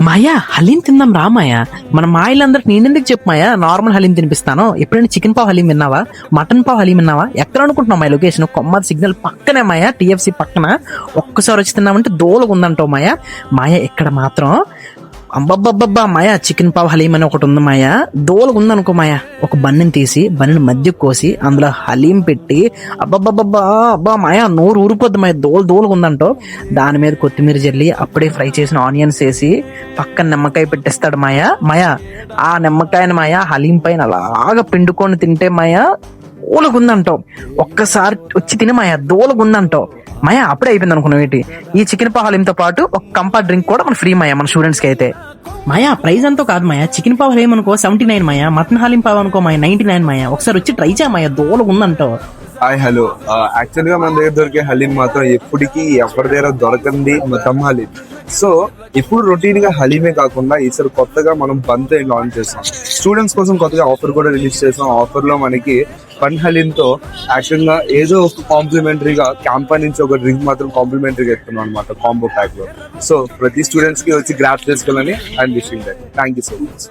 మాయా హలీం తిందాం రా మాయా. మన మాయలందరికి నేనెందుకు చెప్పు మాయా, నార్మల్ హలీం తినిపిస్తాను. ఎప్పుడైనా చికెన్ పావ్ హలీం విన్నావా, మటన్ పావ్ హలీం విన్నావా? ఎక్కడ అనుకుంటున్నావు మాయ లొకేషన్? కొమ్మది సిగ్నల్ పక్కనే మాయా, టీఎఫ్సీ పక్కన. ఒక్కసారి వచ్చి తిన్నామంటే దోలగా ఉందంటావు మాయా. మాయా ఇక్కడ మాత్రం అబ్బబ్బబ్బబ్బా మాయా, చికెన్ పావ్ హలీం అని ఒకటి ఉంది మాయా, దోలగా ఉందనుకో మాయా. ఒక బన్నుని తీసి బన్నుని మధ్య కోసి అందులో హలీం పెట్టి అబ్బబ్బబ్బబ్బా అబ్బా మాయా, నోరు ఊరిపోద్ది మాయా, దోలగా ఉందంటో. దాని మీద కొత్తిమీర జల్లి అప్పుడే ఫ్రై చేసిన ఆనియన్స్ వేసి పక్కన నిమ్మకాయ పెట్టేస్తాడు మాయా. మాయా ఆ నిమ్మకాయని మాయా హలీం పైన అలాగా పిండుకొని తింటే మాయా దోలగుందంటావు. ఒక్కసారి వచ్చి తిని మాయా, దోలగుందంటావు మాయా. అప్పుడే అయిపోయింది అనుకున్నావు ఏంటి? ఈ చికెన్ పావ్ హలీంతో పాటు ఒక కంపా డ్రింక్ కూడా మన ఫ్రీ మాయా, మన స్టూడెంట్స్ కి అయితే. మాయా ప్రైస్ అంతా కాదు మాయా, చికెన్ పావ్ హలీం అనుకో 79 మాయా, మటన్ హలీం పావ్ అనుకో మాయా 99 మాయా. ఒకసారి వచ్చి ట్రై చేయ మాయా, దోలగుందంటావు. హాయ్ హలో, యాక్చువల్ గా మన దగ్గర దొరికే హలీం మాత్రం ఎప్పటికీ ఎవరి దగ్గర దొరకంది దమ్ హలీం. సో ఇప్పుడు రొటీన్ గా హలీమే కాకుండా ఈసారి కొత్తగా మనం బంత్ లాంచ్ చేస్తాం. స్టూడెంట్స్ కోసం కొత్తగా ఆఫర్ కూడా రిలీజ్ చేస్తాం. ఆఫర్ లో మనకి బన్ హలీం తో యాక్చువల్ గా ఏదో ఒక కాంప్లిమెంటరీగా క్యాంపా నుంచి ఒక డ్రింక్ మాత్రం కాంప్లిమెంటరీగా ఇస్తున్నాం అనమాట కాంబో ప్యాక్ లో. సో ప్రతి స్టూడెంట్స్ కి వచ్చి గ్రాప్ చేసుకోవాలని and wishing that. Thank you so much.